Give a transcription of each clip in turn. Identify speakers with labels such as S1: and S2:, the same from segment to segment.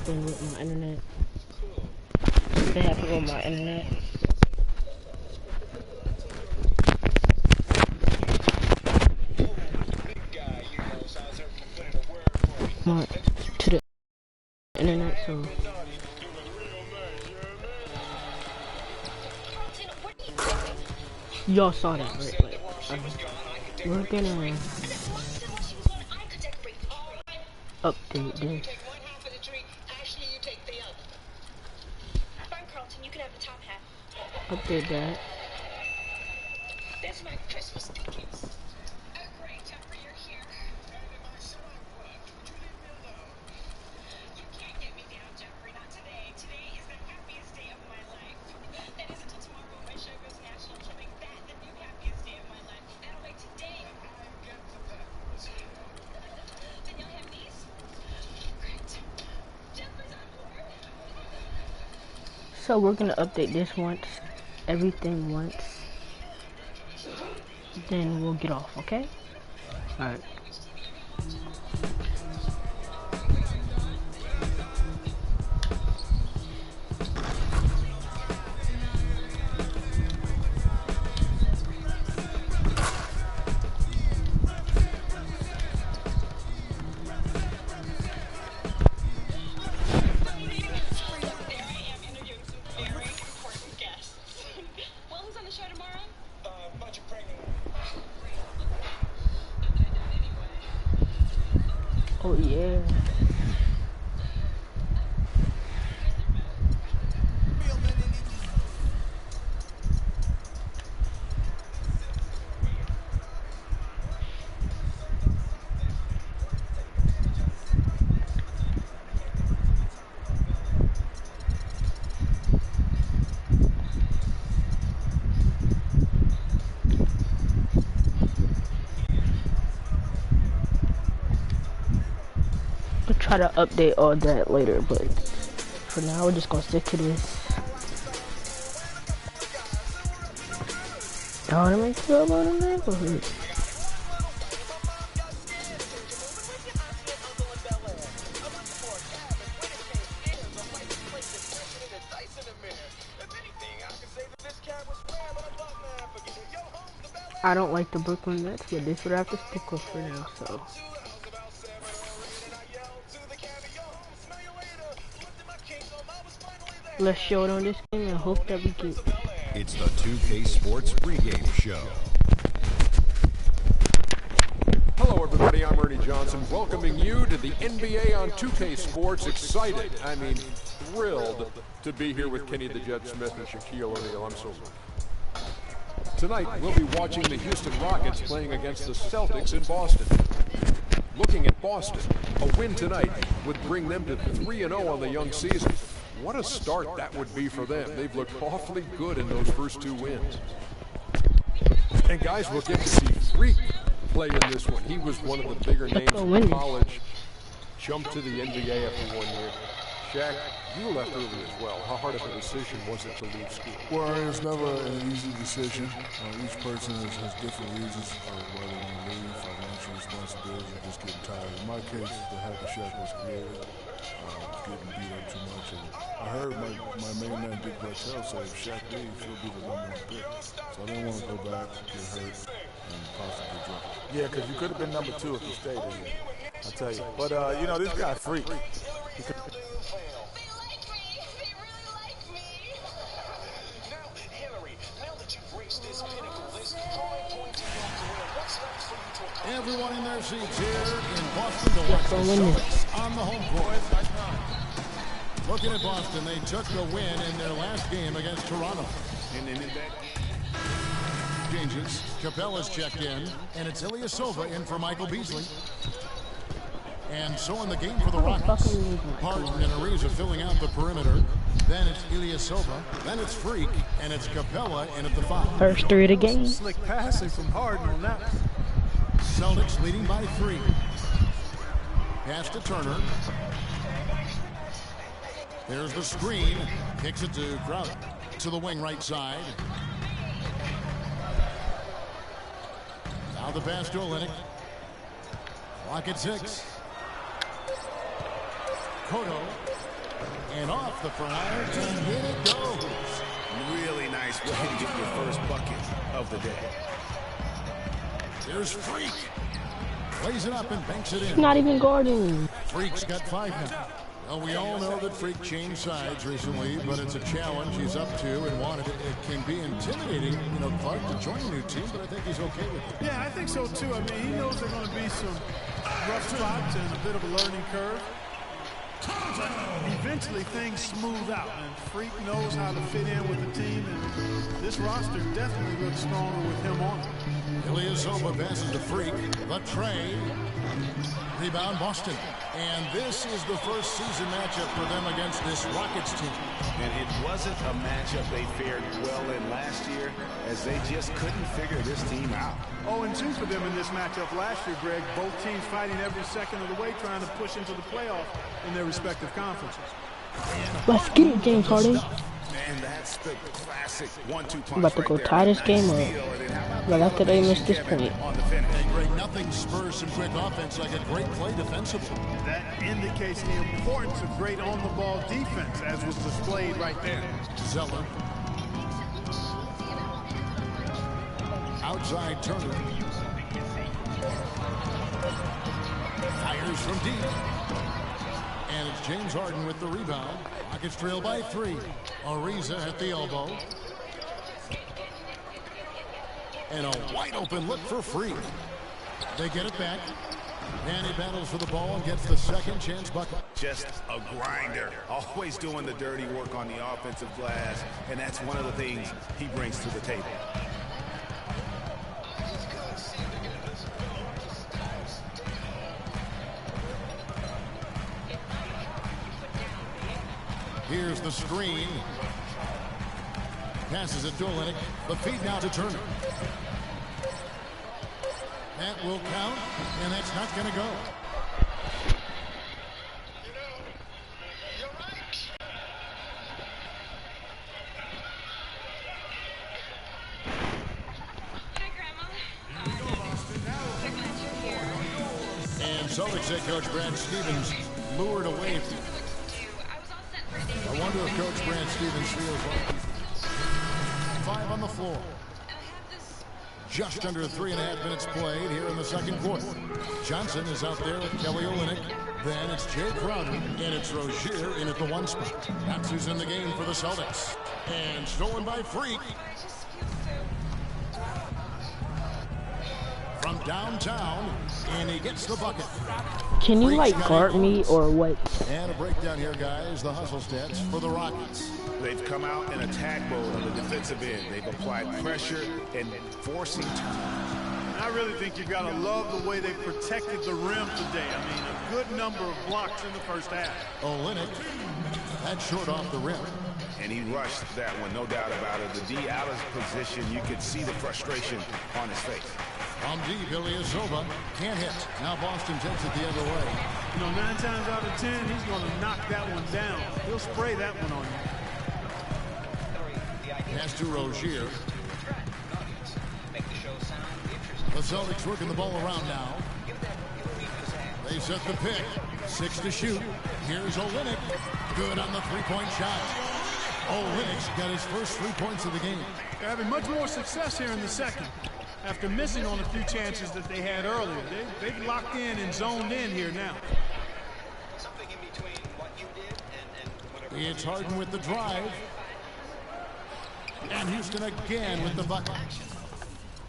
S1: happened with my internet. Something happened with my internet. To the internet, so y'all saw that, right? Like, we're gonna update this. Update that. That's my Christmas tickets. Oh great, Jeffrey, you're here. You can't get me down, Jeffrey. Not today. Today is the happiest day of my life. That is until tomorrow when my show goes national. She'll make that the new happiest day of my life. That'll make today. Then you'll have these. Great. Jeffrey's on board. So we're gonna update this once. Everything once. Then we'll get off, okay? Alright. Oh yeah. Try to update all that later, but for now we're just gonna stick to this. I wanna make sure about the neighborhood. I don't like the Brooklyn Nets, but this would have to stick with for now, so. Let's show it on this game and hope that we get.
S2: It's the 2K Sports pregame show. Hello, everybody. I'm Ernie Johnson, welcoming you to the NBA on 2K Sports. Excited, I mean, thrilled to be here with Kenny the Jet Smith and Shaquille O'Neal. I'm so. Tonight, we'll be watching the Houston Rockets playing against the Celtics in Boston. Looking at Boston, a win tonight would bring them to 3-0 on the young season. What a start that would be for them. They've looked awfully good in those first two wins. And guys, we'll get to see Freak play in this one. He was one of the bigger names in college. Jumped to the NBA after 1 year. Shaq, you left early as well. How hard of a decision was it to leave school?
S3: Well, it's never an easy decision. Each person has different reasons for why they want to leave, financial responsibilities, or just getting tired. In my case, the hack of Shaq was created. Getting beat up too much. And I heard my main man, Dick Bertel, say if Shaq leaves, he'll be the #1 pick. So I didn't want to go back, get hurt, and possibly drop.
S4: Yeah, because you could have been #2 if you stayed in here. I'll tell you. But, you know, this guy Freak.
S5: Everyone in their seats here in Boston to watch the Celtics on the home court. Looking at Boston, they took the win in their last game against Toronto. Changes. Capella's checked in, and it's Ilyasova in for Michael Beasley. And so in the game for the Rockets, Parton and Ariza filling out the perimeter. Then it's Ilyasova. Then it's Freak, and it's Capella in at the 5.
S1: First three of the game.
S4: Slick passing from Harden on that.
S5: Celtics leading by 3. Pass to Turner. There's the screen. Kicks it to Crowder. To the wing right side. Now the pass to Olynyk. Clock at 6. Koto And off the front iron, and in it goes.
S6: Really nice way to get your first bucket of the day.
S5: There's Freak. Plays it up and banks it in.
S7: Not even guarding.
S5: Freak's got 5 now. Well, we all know that Freak changed sides recently, but it's a challenge he's up to and wanted it. It can be intimidating, you know, Clark, to join a new team, but I think he's okay with it.
S8: Yeah, I think so too. I mean, he knows there are going to be some rough spots and a bit of a learning curve. But eventually things smooth out, and Freak knows how to fit in with the team, and this roster definitely looks stronger with him on it.
S5: Ilyasova passes to Freak. The tray. Rebound Boston. And this is the first season matchup for them against this Rockets team.
S6: And it wasn't a matchup they fared well in last year, as they just couldn't figure this team out.
S8: 0-2 for them in this matchup last year, Greg. Both teams fighting every second of the way, trying to push into the playoffs in their respective conferences.
S7: Let's get it, James Harden.
S6: And that's the classic 1-2 punch.
S7: I'm about to go tie this game up. Right after they miss this point.
S5: And Greg, nothing spurs some quick offense like a great play defensively.
S8: That indicates the importance of great on-the-ball defense, as was displayed right there.
S5: Zeller. Outside Turner. Fires from deep. And it's James Harden with the rebound. Rockets trail by 3. Ariza at the elbow. And a wide open look for Freak. They get it back. And he battles for the ball and gets the second chance bucket.
S6: Just a grinder. Always doing the dirty work on the offensive glass. And that's one of the things he brings to the table.
S5: Here's the screen. Passes it to Olynyk. The feed now to Turner. That will count, and that's not going to go.
S1: Hi, Grandma. So glad you're here.
S5: And Celtics head coach Brad Stevens lured away.
S1: I was all set for a day.
S5: I wonder if Coach Brad Stevens feels like 5 on the floor.
S1: I have this.
S5: Just under 3.5 minutes played here in the second quarter. Johnson is out there with Kelly Olynyk. Then it's Jay Crowder, and it's Rozier in at the 1 spot. That's who's in the game for the Celtics. And stolen by Freak.
S1: I just feel so.
S5: From downtown, and he gets the bucket.
S7: Can you like guard me or what?
S5: And a breakdown here, guys. The hustle stats for the Rockets.
S6: They've come out in attack mode on the defensive end. They've applied pressure and forcing turnovers.
S8: I really think you've got to love the way they protected the rim today. I mean, a good number of blocks in the first half.
S5: Olynyk, that's short off the rim.
S6: And he rushed that one, no doubt about it. The D. Allen's position, you could see the frustration on his face.
S5: From deep, Ilyasova can't hit. Now Boston takes it the other way.
S8: You know, 9 times out of 10, he's going to knock that one down. He'll spray that one on you.
S5: Pass to Rozier. The Celtics working the ball around now. They set the pick. 6 to shoot. Here's Olynyk. Good on the three-point shot. Olynyk's got his first 3 points of the game.
S8: They're having much more success here in the second. After missing on a few chances that they had earlier. They've locked in and zoned in here now.
S5: It's Harden with the drive. And Houston again with the bucket.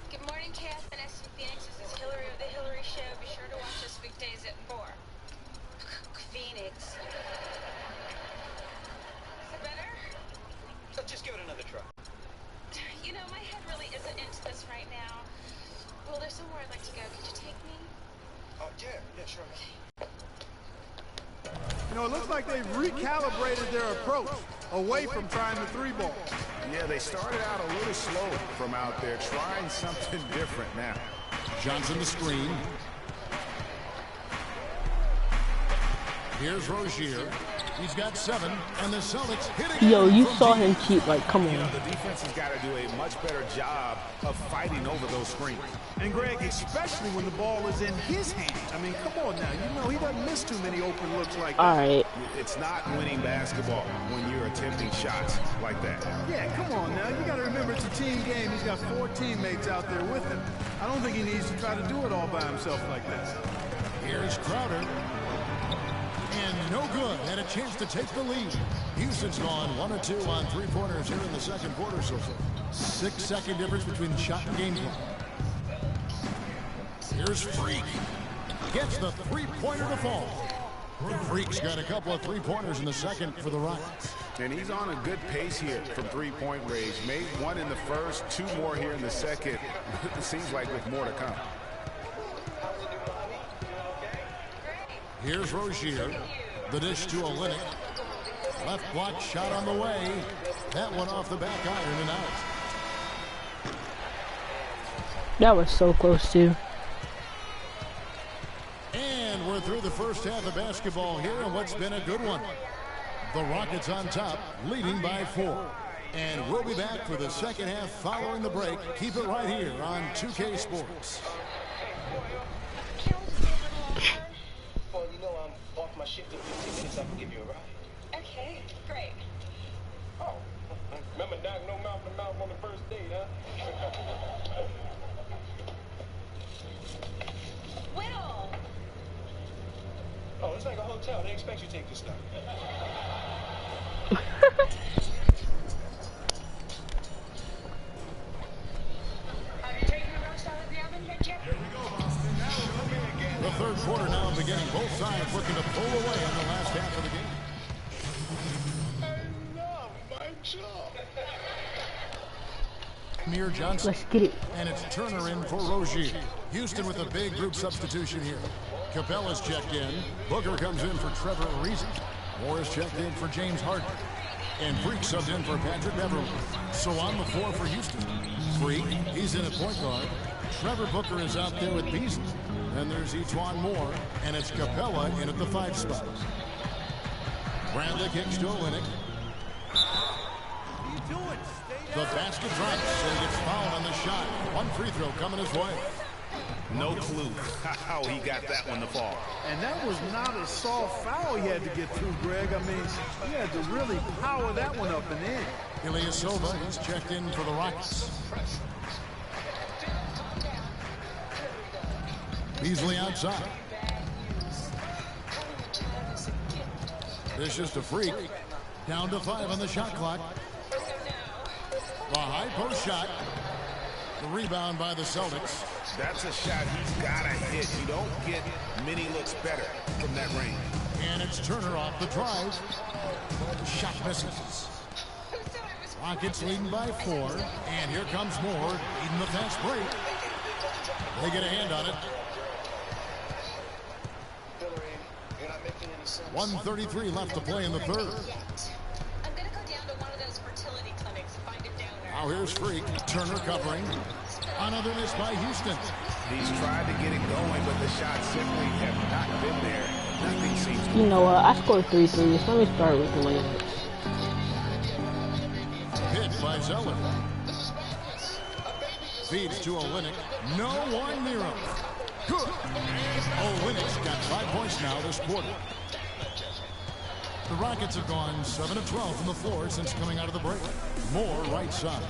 S1: Good morning, KFNS in Phoenix. This is Hillary of the Hillary Show. Be sure to watch us weekdays at 4. Phoenix. Is it better?
S9: So just give it another try.
S1: You know, my head really isn't into this right now. Well, there's somewhere I'd like to go. Could you take me?
S9: Yeah, sure.
S8: You know, it looks like they've recalibrated their approach away from trying the 3-ball.
S6: Yeah, they started out a little slow from out there, trying something different now.
S5: Johnson the screen. Here's Rozier. He's got 7, and the Celtics hitting.
S7: Yo, you saw him cheat. Like, come
S6: You know,
S7: on.
S6: the defense has got to do a much better job of fighting over those screens.
S8: And Greg, especially when the ball is in his hand. I mean, come on now. You know he doesn't miss too many open looks like that.
S7: All right.
S6: It's not winning basketball when you're attempting shots like that.
S8: Yeah, come on now. You got to remember it's a team game. He's got 4 teammates out there with him. I don't think he needs to try to do it all by himself like that.
S5: Here's Crowder. And no good. And a chance to take the lead. Houston's gone 1 of 2 on 3-pointers here in the second quarter so far. 6-second difference between shot and game clock. Here's Freak. Gets the 3-pointer to fall. Freak's got a couple of 3-pointers in the second for the Rockets.
S6: And he's on a good pace here from 3-point range. Made 1 in the first, 2 more here in the second. It seems like with more to come.
S5: Here's Rozier. The dish to Olynyk. Left block shot on the way. That one off the back iron and out.
S7: That was so close, too.
S5: And we're through the first half of basketball here in what's been a good one. The Rockets on top, leading by 4. And we'll be back for the second half following the break. Keep it right here on 2K Sports.
S9: Well, you know I'm off my shift in 15 minutes. I can give you a ride.
S1: Okay, great.
S9: Oh, remember knocking no mouth to mouth on the first date, huh?
S1: Will!
S9: Oh, it's like a hotel. They expect you to take this stuff.
S1: Are you taking the roast out of the oven yet, Jeff?
S5: The third quarter now beginning. Both sides looking to pull away on the last half of the game.
S9: I love my job.
S5: Amir Johnson.
S7: Let's get it.
S5: And it's Turner in for Rozier. Houston with a big group substitution here. Capella's checked in. Booker comes in for Trevor Ariza. Morris checked in for James Harden. And Freak subbed in for Patrick Beverly. So on the floor for Houston. Freak, he's in at point guard. Trevor Booker is out there with Beasley. Then there's Etuan Moore. And it's Capella in at the 5 spot. Bradley kicks to Olynyk. The basket drops, and he gets fouled on the shot. 1 free throw coming his way.
S6: No clue how he got that one to fall.
S8: And that was not a soft foul he had to get through, Greg. I mean, he had to really power that one up and in.
S5: Ilyasova, he's checked in for the Rockets. Beasley outside. This is to Freak. Down to 5 on the shot clock. The high post shot. The rebound by the Celtics.
S6: That's a shot he's got to hit. You don't get many looks better from that range.
S5: And it's Turner off the drive. Shot misses. Rockets leading by 4. And here comes Moore leading the fast break. They get a hand on it. 1:33 left to play in the third.
S1: I'm gonna go down to one of those fertility clinics and find it down there.
S5: Now here's Freak. Turner covering. Another miss by Houston.
S6: He's tried to get it going, but the shots simply have not been there. Nothing seems to.
S7: You know what? I scored 3 threes. Let me start with the layups.
S5: Hit by Zeller. Feeds to Olynyk. No one near him. Good. Olynyk's got 5 points now this quarter. The Rockets have gone 7 of 12 from the floor since coming out of the break. Moore right side.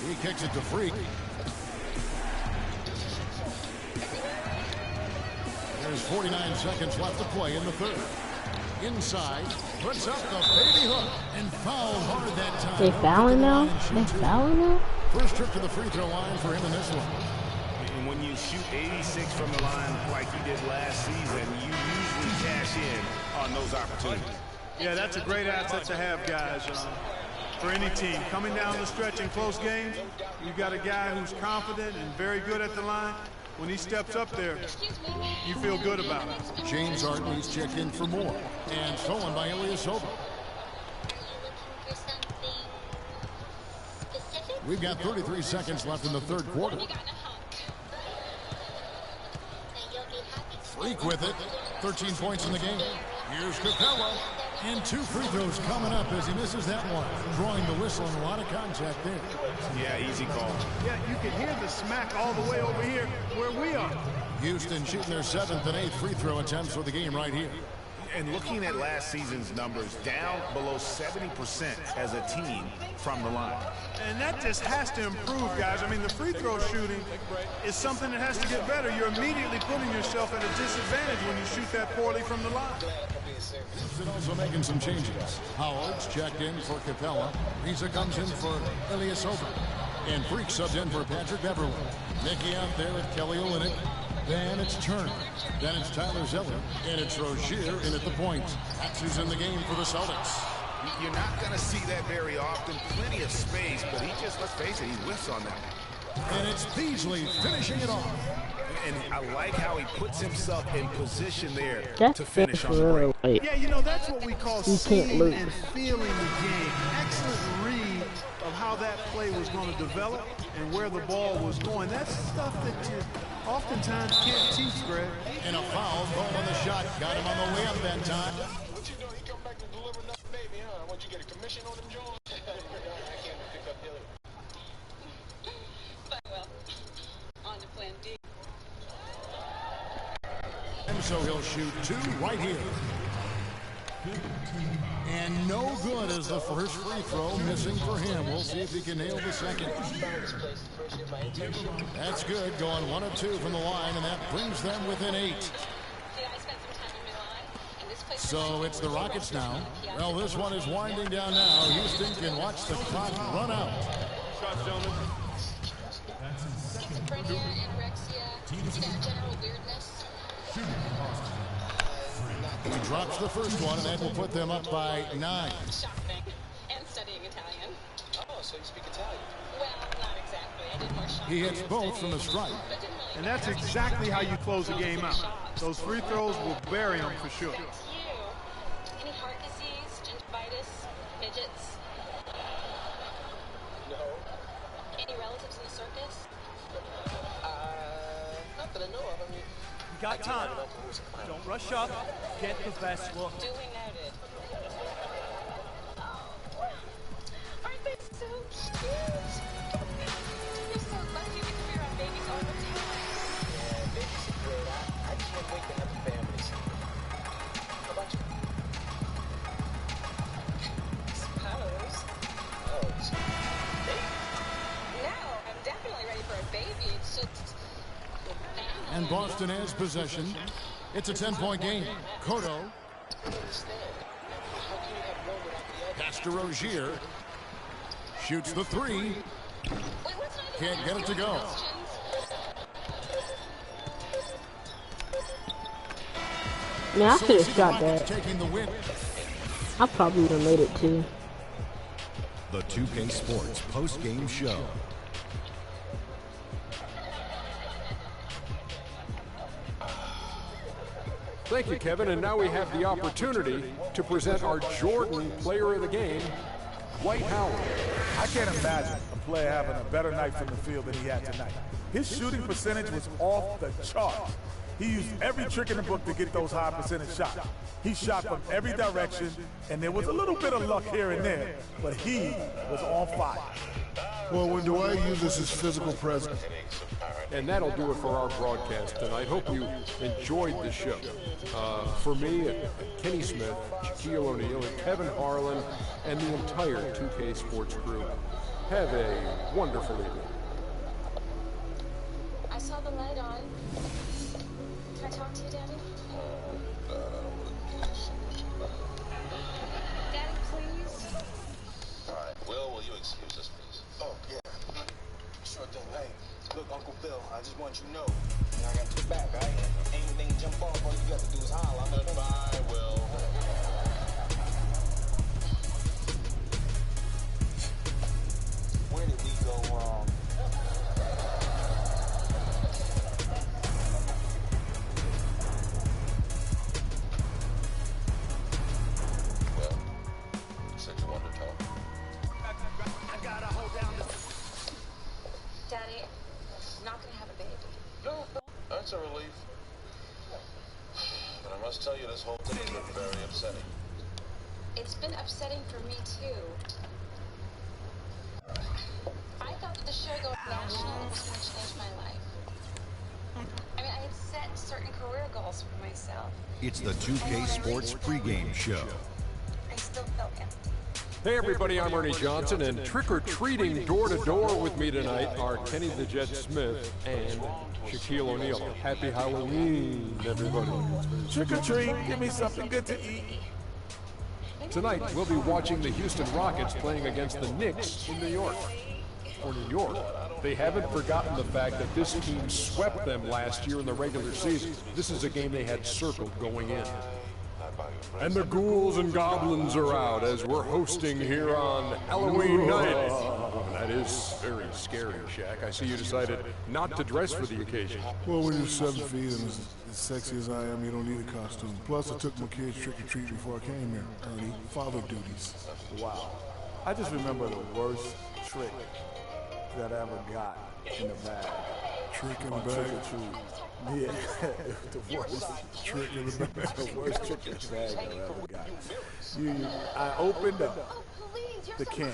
S5: He kicks it to Freak. There's 49 seconds left to play in the third. Inside, puts up the baby hook and fouled hard that time.
S7: They fouling now? They fouling now?
S5: First trip to the free throw line for him in this one.
S6: And when you shoot 86 from the line like you did last season, you usually cash in on those opportunities.
S8: Yeah, that's a great asset to have, guys. For any team coming down the stretch in close games, you've got a guy who's confident and very good at the line. When he steps up there, you feel good about it.
S5: James Harden, he's checked in for more. And stolen by Ilyasova. We've got 33 seconds left in the third quarter. Freak with it. 13 points in the game. Here's Capella. And 2 free throws coming up as he misses that one. Drawing the whistle and a lot of contact there.
S6: Yeah, easy call.
S8: Yeah, you can hear the smack all the way over here where we are.
S5: Houston shooting their 7th and 8th free throw attempts for the game right here.
S6: And looking at last season's numbers, down below 70% as a team from the line.
S8: And that just has to improve, guys. I mean, the free throw shooting is something that has to get better. You're immediately putting yourself at a disadvantage when you shoot that poorly from the line.
S5: Houston also making some changes. Howard's checked in for Capella. Riza comes in for Ilyasova. And Freak subbed in for Patrick Beverly. Nicky out there with Kelly Olynyk. Then it's Turner. Then it's Tyler Zeller. And it's Rozier in at the point. That's who's in the game for the Celtics.
S6: You're not going to see that very often. Plenty of space, but he just, let's face it, he whiffs on that.
S5: And it's Beasley finishing it off.
S6: And I like how he puts himself in position there
S7: That's
S6: to finish on the break.
S8: Yeah, you know, that's what we call
S7: You
S8: seeing
S7: can't lose.
S8: and feeling the game. Excellent read of how that play was going to develop and where the ball was going. That's stuff that you oftentimes can't teach, Greg.
S5: And a foul called on the shot. Got him on the way up that time.
S9: What you doing? He come back to deliver another baby, huh? Once you get a commission on them, Jones? I can't pick up Hillary.
S1: But, well, on to plan D.
S5: And so he'll shoot 2 right here. And no good as the first free throw missing for him. We'll see if he can nail the second. That's good, going 1 of 2 from the line, and that brings them within 8. So it's the Rockets now. Well, this one is winding down now. Houston can watch the clock run out.
S1: Shots, gentlemen. Schizophrenia, anorexia, general weirdness.
S5: He drops the first one, and that will put them up by 9.
S1: Shopping and studying Italian.
S9: Oh, so you speak Italian?
S1: Well, not exactly. I did more shopping.
S5: He hits both from the stripe.
S8: And that's exactly how you close a game out. Those free throws will bury them for sure.
S1: Thank you. Any heart disease, gingivitis, midgets?
S9: No.
S1: Any relatives in the circus?
S9: Not that I know of. I mean,
S10: You got time. Don't rush up. Get the best look.
S1: Duly noted. Aren't they so cute? You're so lucky to be around babies all the time.
S9: yeah, babies are great. I can't wait to have a family. How about you?
S1: Suppose.
S9: Oh, it's baby.
S1: No, I'm definitely ready for a baby. It's just...
S5: And Boston has possession. It's a 10-point game. Cotto. Pass to Rozier. Shoots the 3. Can't get it to go.
S7: Man, I could have shot that.
S5: Taking the win.
S7: I probably would have made it too.
S11: The 2K Sports post-game show.
S2: Thank you, Kevin. And now we have the opportunity to present our Jordan Player of the Game, Dwight Howard.
S4: I can't imagine a player having a better night from the field than he had tonight. His shooting percentage was off the charts. He used every trick in the book to get those high percentage shots. He shot from every direction, and there was a little bit of luck here and there, but he was on fire.
S3: Well, when Dwight uses his physical presence.
S2: And that'll do it for our broadcast tonight. Hope you enjoyed the show. For me, Kenny Smith, Shaquille O'Neal, and Kevin Harlan, and the entire 2K Sports crew, have a wonderful evening.
S1: I saw the light on. Can I talk to you, Daddy? Daddy, please.
S9: All right, will you excuse us, please? Oh, yeah. Sure thing. Hey, look, Uncle Phil, I just want you to know, I got your back, all right? Anything jump off, all you got to do is holler. Goodbye, Will. Where did we go wrong? Well, you said you wanted to talk.
S10: I gotta hold down the...
S1: Daddy, I'm not gonna have a baby.
S9: No, that's a relief. But I must tell you this whole thing has been very upsetting.
S1: It's been upsetting for me too. I thought that the show going national was going to change my life. I mean, I had set certain career goals for myself.
S11: It's the 2K Sports pregame show.
S1: I still felt empty.
S2: Hey everybody, I'm Ernie Johnson, and trick-or-treating door-to-door with me tonight are Kenny the Jet Smith and Shaquille O'Neal. Happy Halloween, everybody.
S4: Trick-or-treat, give me something good to eat.
S2: Tonight, we'll be watching the Houston Rockets playing against the Knicks in New York. For New York, they haven't forgotten the fact that this team swept them last year in the regular season. This is a game they had circled going in. And the ghouls and goblins are out as we're hosting here on Halloween night. That is very scary, Shaq. I see you decided not to dress for the occasion.
S3: Well, when you're 7 feet and as sexy as I am, you don't need a costume. Plus, I took my kids trick-or-treat before I came here. Ernie, father duties.
S4: Wow. I just remember the worst trick that I ever got in the bag.
S3: Trick in the
S4: On
S3: bag?
S4: trick-or-treat. Yeah, the worst
S3: Trick in the bag.
S4: The worst trick in the bag I ever got. I opened up the can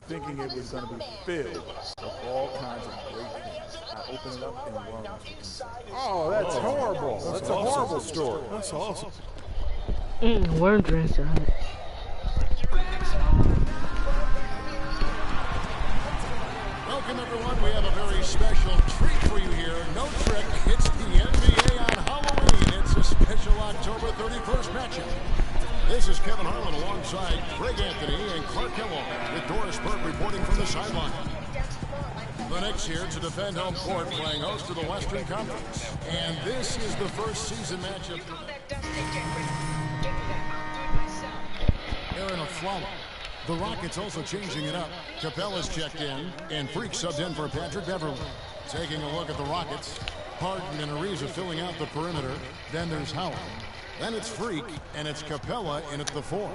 S4: thinking it was going to be filled with all kinds of great things. I opened it up and worms were inside.
S2: Oh, that's horrible. That's a horrible story.
S3: That's awesome.
S7: Worm drinks are hot.
S5: Welcome, everyone. We have a very special treat for you here. No trick. It's the NBA on Halloween. It's a special October 31st matchup. This is Kevin Harlan alongside Greg Anthony and Clark Kellogg with Doris Burke reporting from the sideline. The Knicks here to defend home court, playing host to the Western Conference. And this is the first season matchup. They're in a flower. The Rockets also changing it up. Capella's checked in, and Freak subbed in for Patrick Beverly. Taking a look at the Rockets, Harden and Ariza filling out the perimeter. Then there's Howard. Then it's Freak, and it's Capella in at the 4.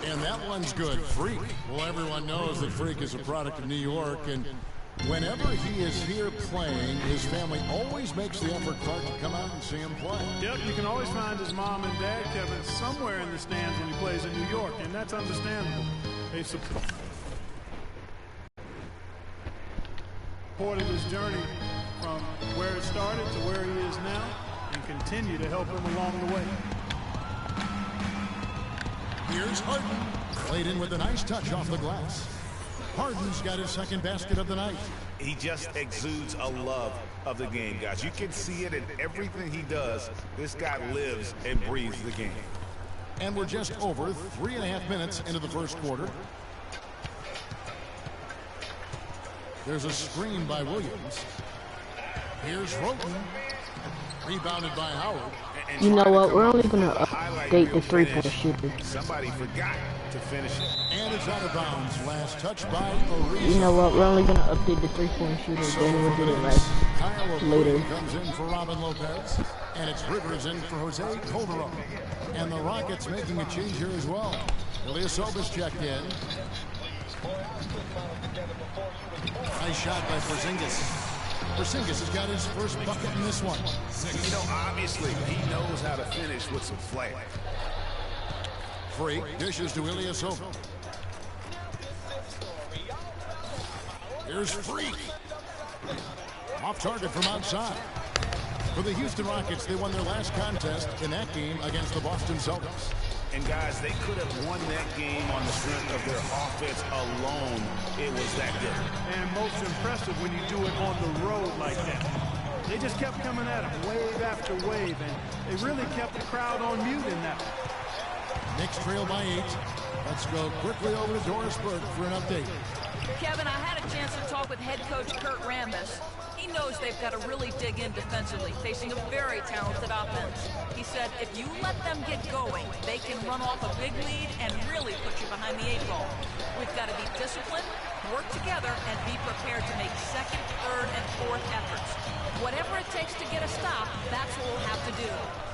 S5: And that one's good. Freak. Well, everyone knows that Freak is a product of New York, and whenever he is here playing, his family always makes the effort, Clark, to come out and see him play.
S8: Yep, you can always find his mom and dad, Kevin, somewhere in the stands when he plays in New York, and that's understandable. They supported his journey from where it started to where he is now and continue to help him along the way.
S5: Here's Harden. Played in with a nice touch off the glass. Harden's got his second basket of the night.
S6: He just exudes a love of the game, guys. You can see it in everything he does. This guy lives and breathes the game.
S5: And we're just over 3.5 minutes into the first quarter. There's a screen by Williams. Here's Roten. Rebounded by Howard.
S7: You know what? We're only going to update the three-point shooter.
S6: Somebody forgot to finish it.
S5: And it's out of bounds. Last touch by Ariza.
S7: You know what? We're only going to update the three-point shooter. Then we'll do it later.
S5: Comes in for Robin Lopez. And it's Rivers in for Jose Calderon. And the Rockets making a change here as well. Ilyasova's checked in. Nice shot by Porzingis. Porzingis has got his first bucket in this one.
S6: You know, obviously, he knows how to finish with some flair.
S5: Freak dishes to Ilyasova. Here's Freak. Off target from outside. For the Houston Rockets, they won their last contest in that game against the Boston Celtics.
S6: And guys, they could have won that game on the strength of their offense alone. It was that good.
S8: And most impressive when you do it on the road like that. They just kept coming at him wave after wave, and they really kept the crowd on mute in that one.
S5: Knicks trail by 8. Let's go quickly over to Doris Burke for an update.
S12: Kevin, I had a chance to talk with head coach Kurt Rambis. He knows they've got to really dig in defensively, facing a very talented offense. He said if you let them get going, they can run off a big lead and really put you behind the 8 ball. We've got to be disciplined, work together, and be prepared to make second, third, and fourth efforts. Whatever it takes to get a stop, that's what we'll have to do.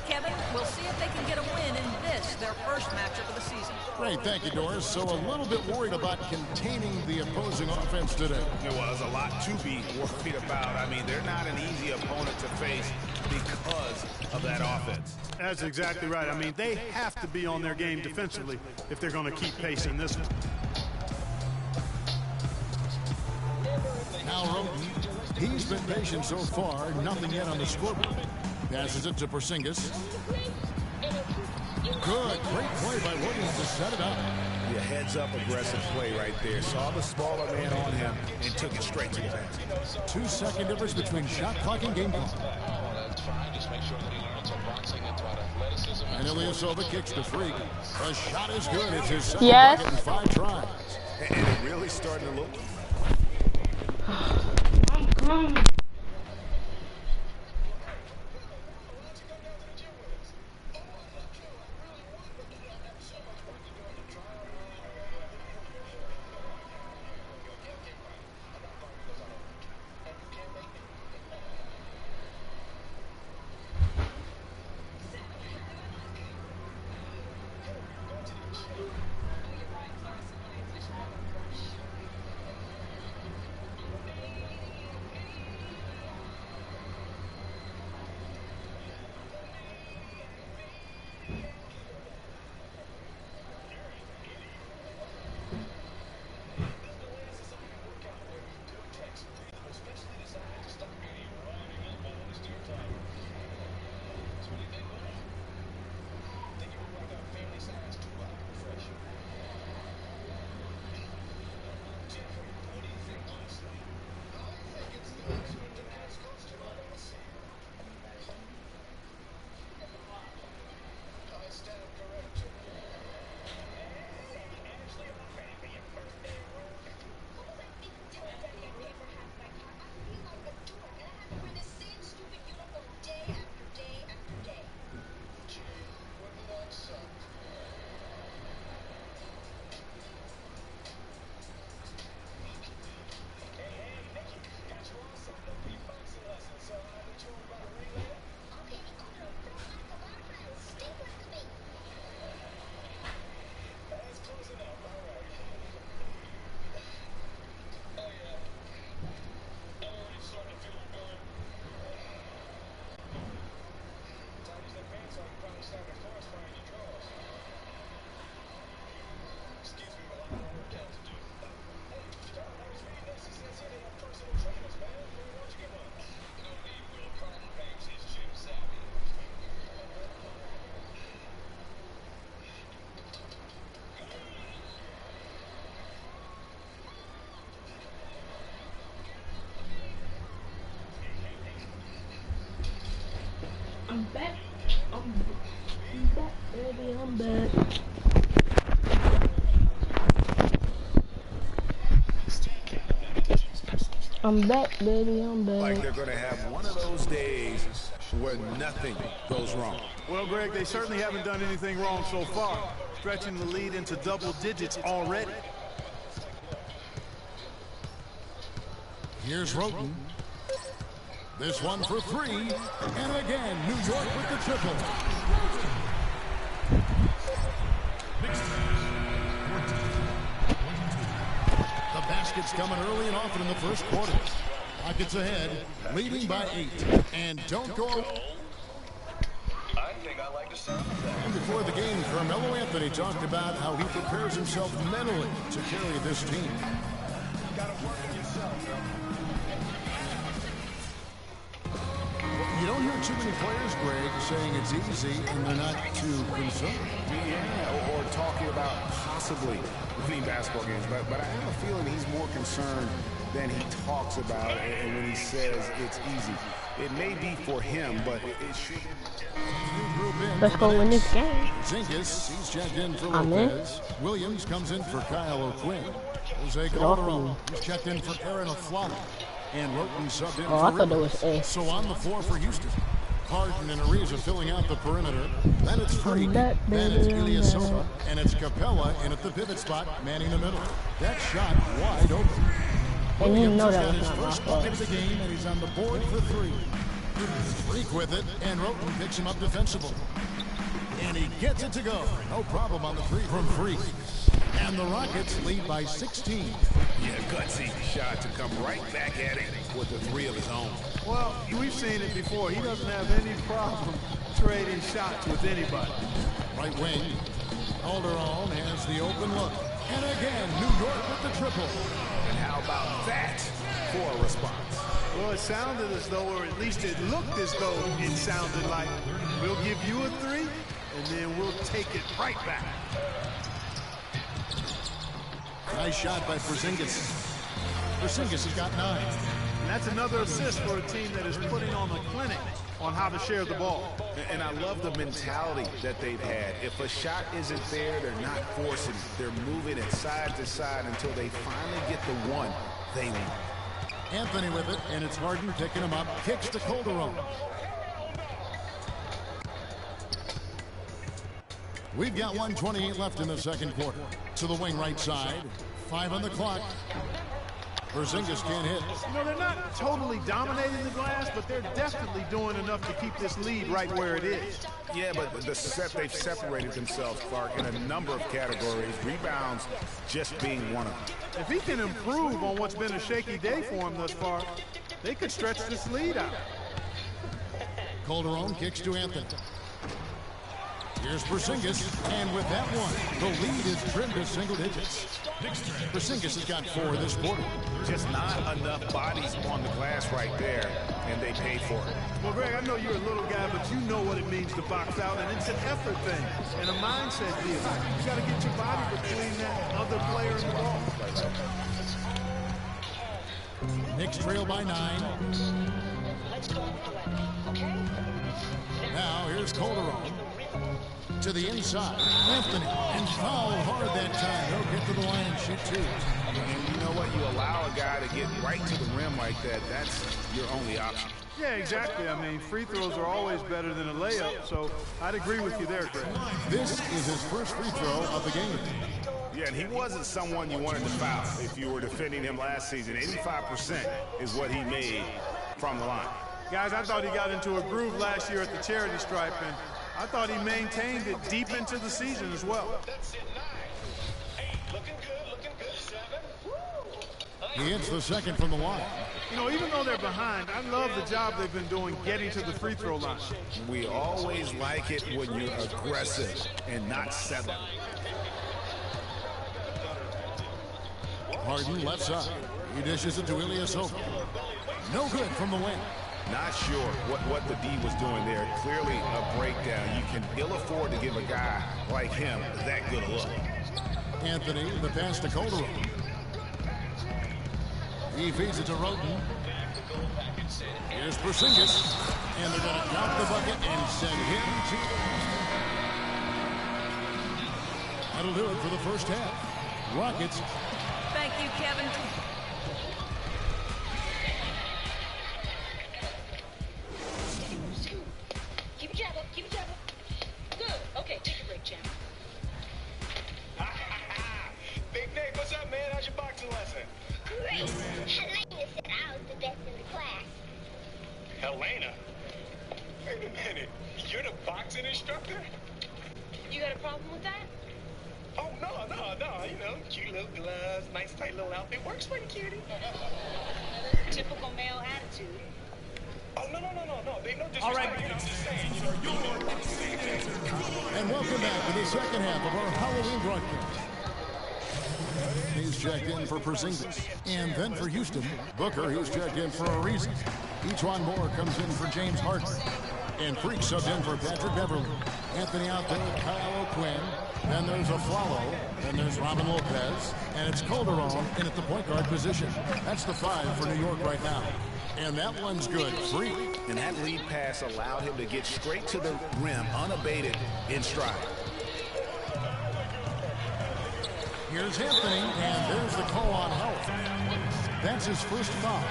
S12: Kevin, we'll see if they can get a win in this, their first matchup of the season.
S5: Great, thank you, Doris. So a little bit worried about containing the opposing offense today.
S6: Yeah, well, there's a lot to be worried about. I mean, they're not an easy opponent to face. because of that offense.
S8: That's exactly right. I mean, they have to be on their game defensively if they're going to keep pace in this one.
S5: Now Roten, he's been patient so far, nothing yet on the scoreboard. Passes it to Porzingis. Good, great play by Williams to set it up.
S6: Yeah, heads-up aggressive play right there. Saw the smaller man on him and took it straight to the basket.
S5: 2-second difference between shot clock and game clock. And Ilyasova kicks to Freak. The shot is good. It's his second bucket in 5 tries.
S6: And it really starting to look...
S7: I'm back. I'm back, baby. I'm back. I'm back, baby. I'm back.
S6: Like they're going to have one of those days where nothing goes wrong.
S8: Well, Greg, they certainly haven't done anything wrong so far, stretching the lead into double digits already.
S5: Here's Roten. This one for 3, and again, New York with the triple. The basket's coming early and often in the first quarter. Rockets ahead, leading by 8, and don't go.
S9: I think I like the sound of that.
S5: And before the game, Carmelo Anthony talked about how he prepares himself mentally to carry this team.
S9: Gotta work on yourself, bro.
S5: You don't hear too many players, Greg, saying it's easy and they're not too concerned.
S6: Yeah, or talking about possibly winning basketball games. But I have a feeling he's more concerned than he talks about and when he says it's easy. It may be for him, but it should.
S7: Let's go win this game.
S5: Zinkis, he's checked in for Lopez. Williams comes in for Kyle O'Quinn. Jose Calderon, he's checked in for Aaron Aflalo. And Roten subbed in for
S7: I thought it was A.
S5: So on the floor for Houston. Harden and Ariza filling out the perimeter. Then it's Freak. Then it's Ilyasova. And it's Capella in at the pivot spot, manning the middle. That shot wide open.
S7: And you know that was
S5: his
S7: not my
S5: first
S7: fault.
S5: bucket of the game, and he's on the board for 3. Freak with it, and Roten picks him up defensively. And he gets it to go. No problem on the 3 from Freak. And the Rockets lead by 16.
S6: Yeah, gutsy shot to come right back at it with the three of his own.
S8: Well, we've seen it before. He doesn't have any problem trading shots with anybody.
S5: Right wing. Calderon has the open look. And again, New York with the triple.
S6: And how about that for a response?
S8: Well, it sounded as though, or at least it looked as though it sounded like, we'll give you a three, and then we'll take it right back.
S5: Nice shot by Porzingis. Porzingis has got 9.
S8: And that's another assist for a team that is putting on the clinic on how to share the ball.
S6: And I love the mentality that they've had. If a shot isn't there, they're not forcing it. They're moving it side to side until they finally get the one they want.
S5: Anthony with it, and it's Harden picking him up. Kicks to Calderon. We've got 1:28 left in the second quarter. To the wing right side. 5 on the clock. Porzingis can't hit.
S8: You know, they're not totally dominating the glass, but they're definitely doing enough to keep this lead right where it is.
S6: Yeah, but they've separated themselves, Clark, in a number of categories. Rebounds just being one of them.
S8: If he can improve on what's been a shaky day for him thus far, they could stretch this lead out.
S5: Calderon kicks to Anthony. Here's Porzingis, and with that one, the lead is trimmed to single digits. Porzingis has got 4 this quarter.
S6: Just not enough bodies on the glass right there, and they paid for it.
S8: Well, Greg, I know you're a little guy, but you know what it means to box out, and it's an effort thing and a mindset deal. You got to get your body between that other player and the ball.
S5: Knicks trail by 9. Now here's Calderon. To the inside, Anthony, and foul hard that time. He'll get to the line and shoot 2.
S6: And you know what? You allow a guy to get right to the rim like that, that's your only option.
S8: Yeah, exactly. I mean, free throws are always better than a layup, so I'd agree with you there, Greg.
S5: This is his first free throw of the game.
S6: Yeah, and he wasn't someone you wanted to foul if you were defending him last season. 85% is what he made from the line.
S8: Guys, I thought he got into a groove last year at the charity stripe, and I thought he maintained it deep into the season as well.
S5: He hits the second from the line.
S8: You know, even though they're behind, I love the job they've been doing getting to the free throw line.
S6: We always like it when you're aggressive and not settling.
S5: Harden left side. He dishes it to Ilyasova. No good from the wing.
S6: Not sure what the D was doing there. Clearly a breakdown. You can ill afford to give a guy like him that good a look.
S5: Anthony, the pass to Calderon. He feeds it to Roten. Here's Porzingis. And they're going to drop the bucket and send him to... That'll do it for the first half. Rockets.
S12: Thank you, Kevin.
S1: Keep your jab up, keep your jab up. Good. Okay, take a break, champ.
S9: Big Nate, what's up, man? How's your boxing lesson?
S13: Great. Helena said I was the best in the class.
S9: Helena? Wait a minute. You're the boxing instructor?
S1: You got a problem with that?
S9: Oh, no. You know, cute little gloves, nice tight little outfit. Works for you, cutie.
S1: Typical male attitude.
S9: Oh, no. Big no disrespect.
S1: All right.
S9: I'm just saying, you know,
S5: And welcome back to the second half of our Halloween broadcast. He's checked in for Porzingis. And then for Houston, Booker, who's checked in for a reason. Ejuan Moore comes in for James Harden. And Freak subbed in for Patrick Beverly. Anthony out there, Kyle O'Quinn. Then there's Aflalo. Then there's Robin Lopez. And it's Calderon in at the point guard position. That's the 5 for New York right now. And that one's good. Freak.
S6: And that lead pass allowed him to get straight to the rim, unabated, in stride.
S5: Here's Anthony, and there's the call on health. That's his first foul.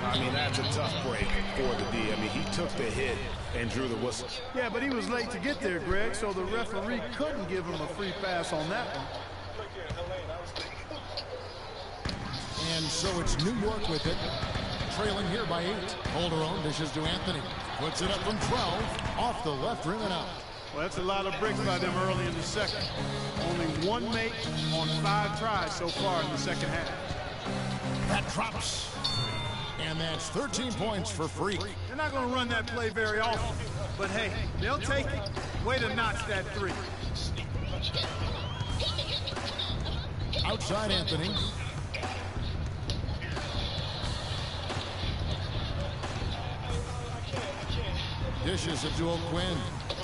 S6: I mean, that's a tough break for the D. I mean, he took the hit and drew the whistle.
S8: Yeah, but he was late to get there, Greg, so the referee couldn't give him a free pass on that one.
S5: And so it's New York with it, trailing here by 8. Calderon dishes to Anthony. Puts it up from 12, off the left rim and out.
S8: Well, that's a lot of bricks by them early in the second. Only one make on 5 tries so far in the second half.
S5: That drops. And that's 13 points for Freak.
S8: They're not going to run that play very often. But hey, they'll take it. Way to notch that 3.
S5: Outside Anthony. Dishes it to O'Quinn.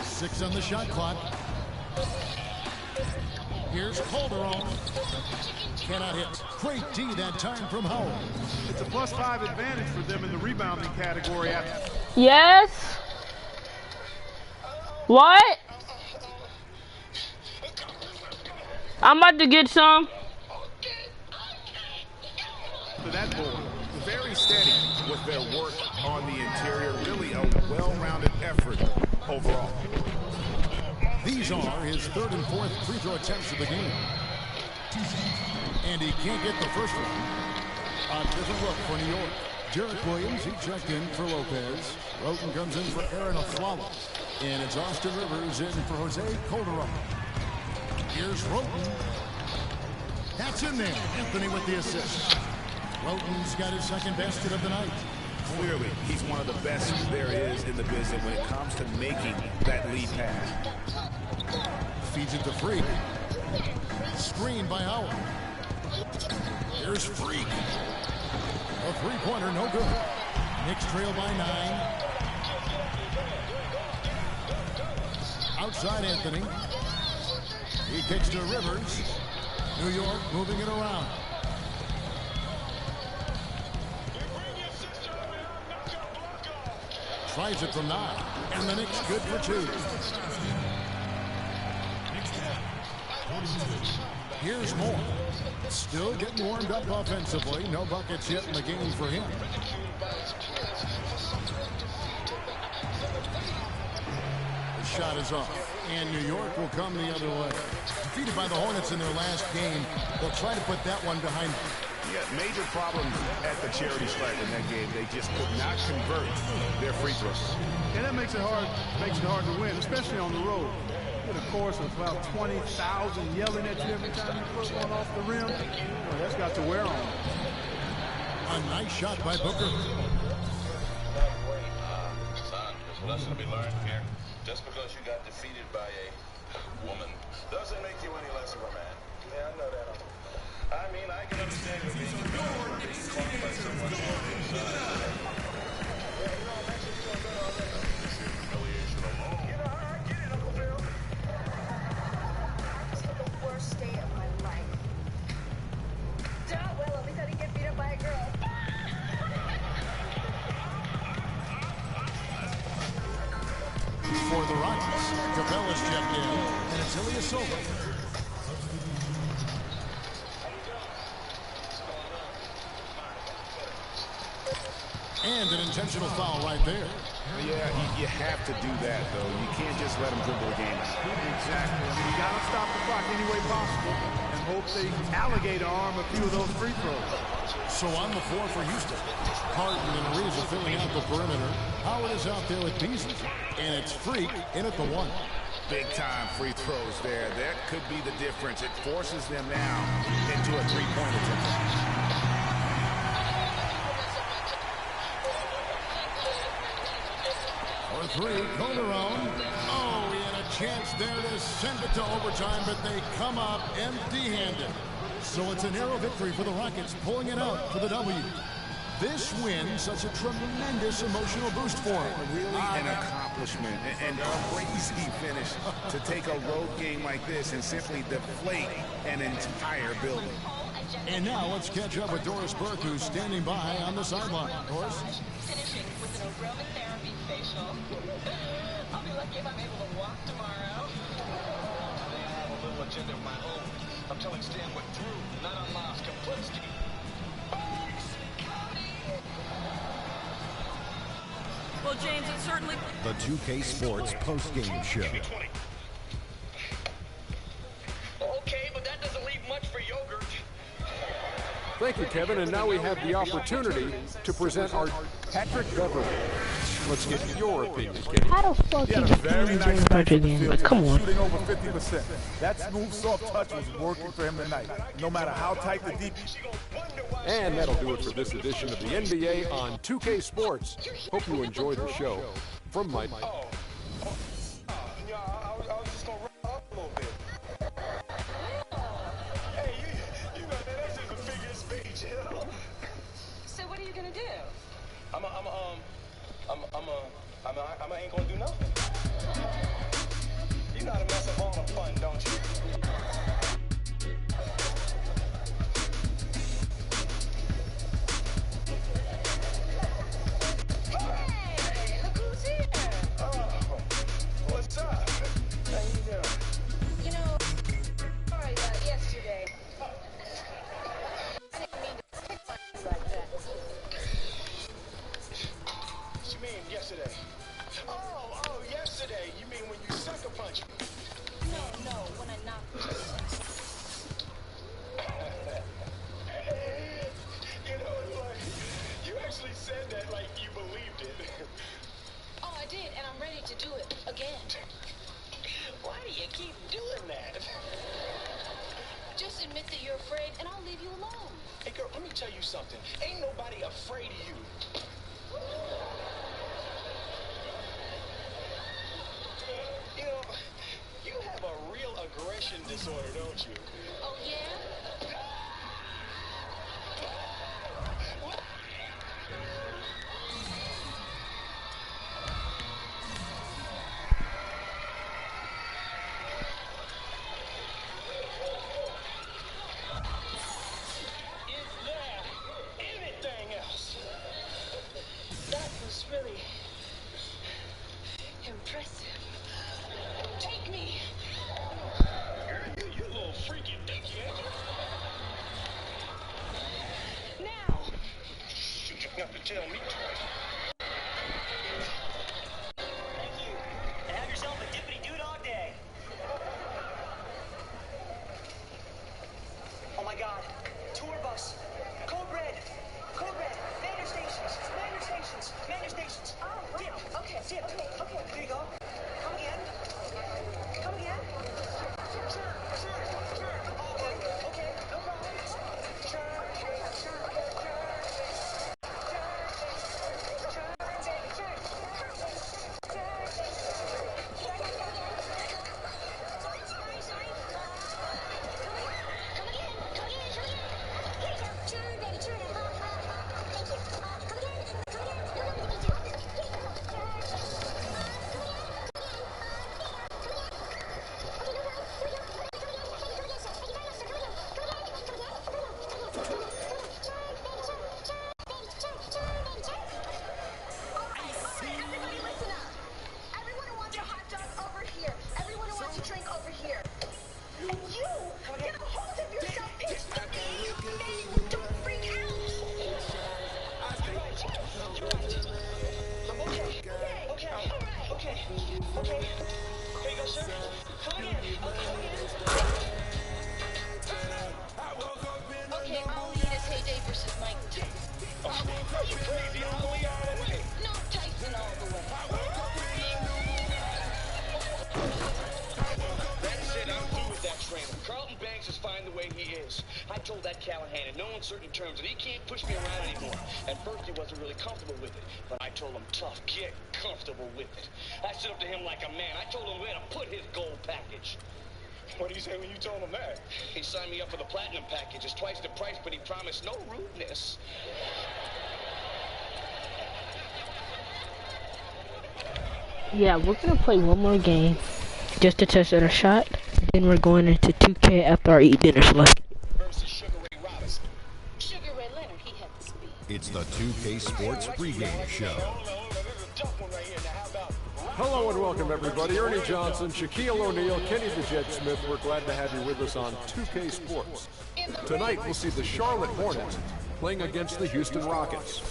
S5: 6 on the shot clock. Here's Calderon. Cannot hit. Great D that time from Howell.
S8: It's a +5 advantage for them in the rebounding category.
S7: Yes. What? I'm about to get some.
S8: For that board.
S6: Very steady with their work on the interior. Really a well-rounded effort overall.
S5: These are his 3rd and 4th free throw attempts of the game. And he can't get the first one. A different look for New York. Derek Williams, he checked in for Lopez. Roten comes in for Aaron Aflalo. And it's Austin Rivers in for Jose Calderon. Here's Roten. That's in there. Anthony with the assist. Roten's got his 2nd basket of the night.
S6: Clearly, he's one of the best there is in the business when it comes to making that lead pass.
S5: Feeds it to Freak. Screen by Howard. Here's Freak. A 3-pointer, no good. Knicks trail by 9. Outside Anthony. He kicks to Rivers. New York moving it around. Tries it from 9. And the Knicks good for 2. Here's Moore. Still getting warmed up offensively. No buckets yet in the game for him. The shot is off. And New York will come the other way. Defeated by the Hornets in their last game. They'll try to put that one behind them.
S6: Yeah, major problems at the charity stripe in that game. They just could not convert their free throws.
S8: And that makes it hard to win, especially on the road. Get a chorus of about 20,000 yelling at you every time you put one off the rim. Well, that's got to wear on.
S5: A nice shot by Booker.
S14: Son, there's a lesson to be learned here. Just because you got defeated by a woman doesn't make you any less of a man. Yeah, I know that. I mean, I can understand you being caught by someone else.
S5: For the Rockets, Capella's checked in, and it's Ilyasova. And an intentional foul right there.
S6: Yeah, you have to do that, though. You can't just let them dribble the game out.
S8: Exactly. I mean, you got to stop the clock any way possible and hope they alligator arm a few of those free throws.
S5: So on the floor for Houston. Harden and Ariza filling out the perimeter. Howard is out there with Beasley. And it's Freak in at the 1.
S6: Big-time free throws there. That could be the difference. It forces them now into a 3-point attempt.
S5: For 3, Calderon. Oh, he had a chance there to send it to overtime, but they come up empty-handed. So it's a narrow victory for the Rockets, pulling it out for the W. This win, such a tremendous emotional boost for them.
S6: Really an accomplishment and crazy finish to take a road game like this and simply deflate an entire building.
S5: And now let's catch up with Doris Burke, who's standing by on the sideline. Doris?
S1: Finishing with an aromatherapy facial. I'll be lucky if I'm able to walk tomorrow.
S14: I have a little agenda of my own. I'm telling Stan what Drew, not unlocked, Kaplinsky.
S12: Well, James, it's certainly...
S11: The 2K Sports postgame show.
S14: Okay, but that doesn't leave much for yogurt.
S2: Thank you, Kevin. And now we have the opportunity to present our Patrick Beverly. Let's get your opinions, Kenny.
S7: How the fuck
S4: He had
S7: did
S4: a
S7: you
S4: very
S7: do
S4: nice
S7: during
S4: night
S7: Dodger
S4: from the
S7: game?
S4: field
S7: Like, come
S4: tonight,
S7: on.
S4: shooting over 50%. That smooth, soft touch was working for him tonight. No matter how tight the deep.
S2: And that'll do it for this edition of the NBA on 2K Sports. Hope you enjoyed the show. From Mike.
S9: I was just gonna run up a little bit. Hey, you know that's just a figure of speech, you know.
S1: So what are you gonna do?
S9: I ain't gonna do nothing. You know how to mess up all the fun, don't you?
S1: Hey, look who's here.
S9: Oh, what's up? How you doing?
S1: You know, sorry about yesterday. I didn't mean to pick things like that.
S9: What you mean yesterday? Oh, yesterday. You mean when you sucker punched me?
S1: No, when I knocked you.
S9: You know, it's like, you actually said that like you believed it.
S1: Oh, I did, and I'm ready to do it again.
S9: Why do you keep doing that?
S1: Just admit that you're afraid, and I'll leave you alone.
S9: Hey, girl, let me tell you something. Ain't nobody afraid of you. You know, you have a real aggression disorder, don't you?
S1: Oh, yeah?
S9: Is there anything else?
S1: That was really impressive. Take me.
S9: You a little freaky dinky, ain't you?
S1: Now.
S9: Shoot, you have to tell me twice.
S10: Thank you. And have yourself a dippity-doo-dog day. Oh my God. Tour bus. Code red. Code red. Manor stations. Manor stations. Manor stations.
S1: Oh, wow.
S10: Dip.
S1: Okay.
S10: Dip. Okay. There you go. Come again. Come again. Turn. Okay. Okay. No problem. Turn.
S1: Everybody listen up. Everyone who wants a hot dog over here. Everyone who wants a drink over here. And you, get a hold of yourself, pitch the game, and don't freak out.
S10: Okay. Here you go, sir. Come again.
S1: Okay, all we need is Heyday versus Mike Tyson.
S9: You crazy, Ali, all the way.
S1: No, Tyson all the way.
S15: That's it, I'm through with that trainer. Carlton Banks is fine the way he is. I told that Callahan in no uncertain terms that he can't push me around anymore. At first he wasn't really comfortable with it, but I told him, tough, get comfortable with it. I stood up to him like a man. I told him where to put his gold package.
S9: What did you say when you told him that?
S15: He signed me up for the platinum package. It's twice the price, but he promised no rudeness.
S7: Yeah, we're gonna play one more game just to test out a shot. Then we're going into 2K after I eat dinner. So let's.
S1: Sugar Ray Leonard, he had the speed.
S11: It's the 2K Sports pregame show.
S2: Hello and welcome everybody. Ernie Johnson, Shaquille O'Neal, Kenny the Jet Smith. We're glad to have you with us on 2K Sports. Tonight we'll see the Charlotte Hornets playing against the Houston Rockets.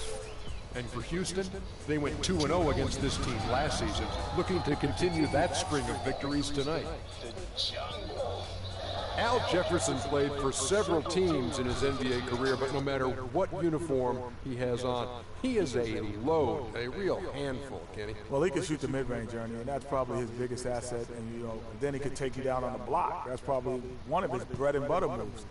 S2: And for Houston, they went 2-0 against this team last season, looking to continue that string of victories tonight. Al Jefferson played for several teams in his NBA career, but no matter what uniform he has on, he is a load, a real handful, Kenny.
S4: Well, he can shoot the mid-range, Ernie, and that's probably his biggest asset. And, you know, then he could take you down on the block. That's probably one of his bread and butter moves.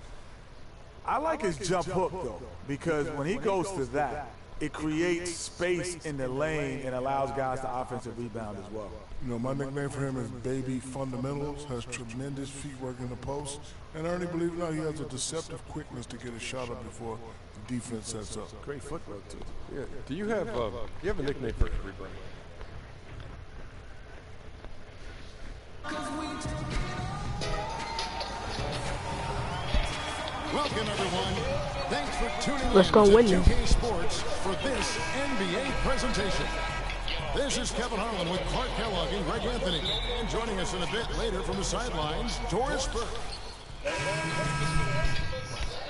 S4: I like his jump hook, though, because when he goes to that, it creates space in the lane and allows guys to offensive rebound as well.
S3: You know, my nickname for him is Baby Fundamentals, has tremendous feet work in the post. And Ernie, believe it or not, he has a deceptive quickness to get a shot up before the defense sets up.
S4: Great footwork, too.
S2: Yeah. Do you have a nickname for everybody?
S5: Welcome, everyone. Thanks for tuning
S7: Let's go win
S5: in
S7: this.
S5: to 2K Sports for this NBA presentation. This is Kevin Harlan with Clark Kellogg and Greg Anthony. And joining us in a bit later from the sidelines, Doris Burke.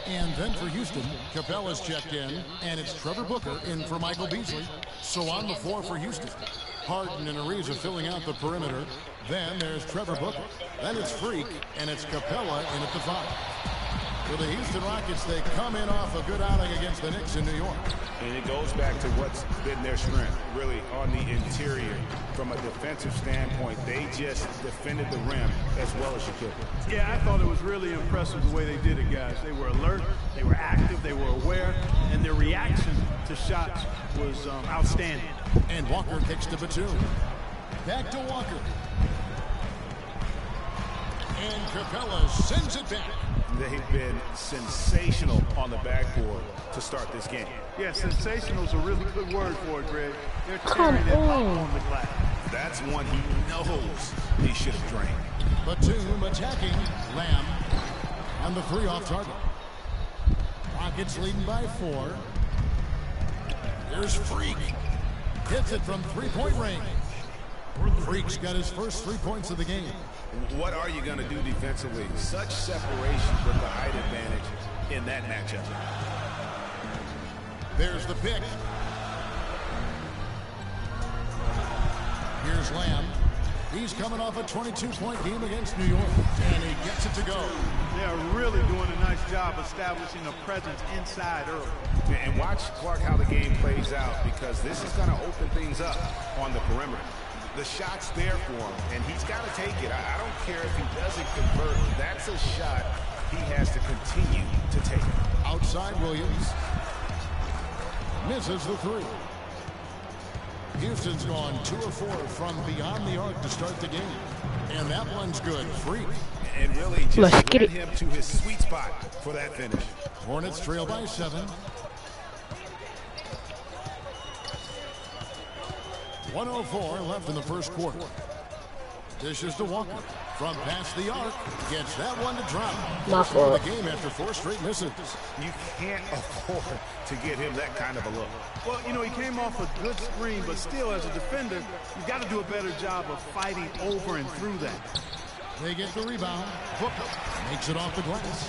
S5: And then for Houston, Capella's checked in, and it's Trevor Booker in for Michael Beasley. So on the floor for Houston, Harden and Ariza filling out the perimeter. Then there's Trevor Booker. Then it's Freak, and it's Capella in at the 5. For the Houston Rockets, they come in off a good outing against the Knicks in New York.
S6: And it goes back to what's been their strength, really, on the interior. From a defensive standpoint, they just defended the rim as well as you could.
S8: Yeah, I thought it was really impressive the way they did it, guys. They were alert, they were active, they were aware, and their reaction to shots was outstanding.
S5: And Walker kicks to Batum. Back to Walker. And Capella sends it back.
S6: They've been sensational on the backboard to start this game.
S8: Yeah, sensational is a really good word for it, Greg. They're tearing it up on the glass.
S6: That's one he knows he should have drained.
S5: Batum attacking Lamb on the 3 off target. Rockets leading by 4. Here's Freak. Hits it from 3-point range. Freak's got his first 3 points of the game.
S6: What are you going to do defensively? Such separation with the height advantage in that matchup.
S5: There's the pick. Here's Lamb. He's coming off a 22-point game against New York, and he gets it to go.
S8: They're really doing a nice job establishing a presence inside early.
S6: And watch, Clark, how the game plays out, because this is going to open things up on the perimeter. The shot's there for him, and he's got to take it. I don't care if he doesn't convert. That's a shot he has to continue to take.
S5: Outside Williams. Misses the 3. Houston's gone 2 of 4 from beyond the arc to start the game. And that one's good. Freak.
S6: And really just led him to his sweet spot for that finish.
S5: Hornets trail by 7. 1:04 left in the first quarter. Dishes to Walker. From past the arc. Gets that one to drop.
S7: Not
S5: for the game after 4 straight misses.
S6: You can't afford to get him that kind of a look.
S8: Well, you know, he came off a good screen, but still, as a defender, you got to do a better job of fighting over and through that.
S5: They get the rebound. Booker makes it off the glass.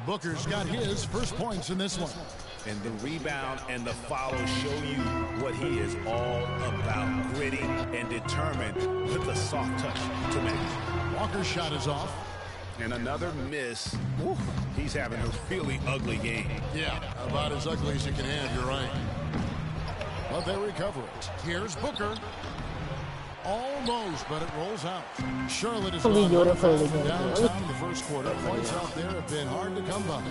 S5: Booker's got his first points in this one.
S6: And the rebound and the follow show you what he is all about. Gritty and determined with a soft touch to make.
S5: Walker's shot is off.
S6: And another miss. Ooh, he's having a really ugly game.
S5: Yeah, about as ugly as you can have, you're right. But they recover it. Here's Booker. Almost, but it rolls out. Charlotte is downtown in the first quarter. Points out there have been hard to come by.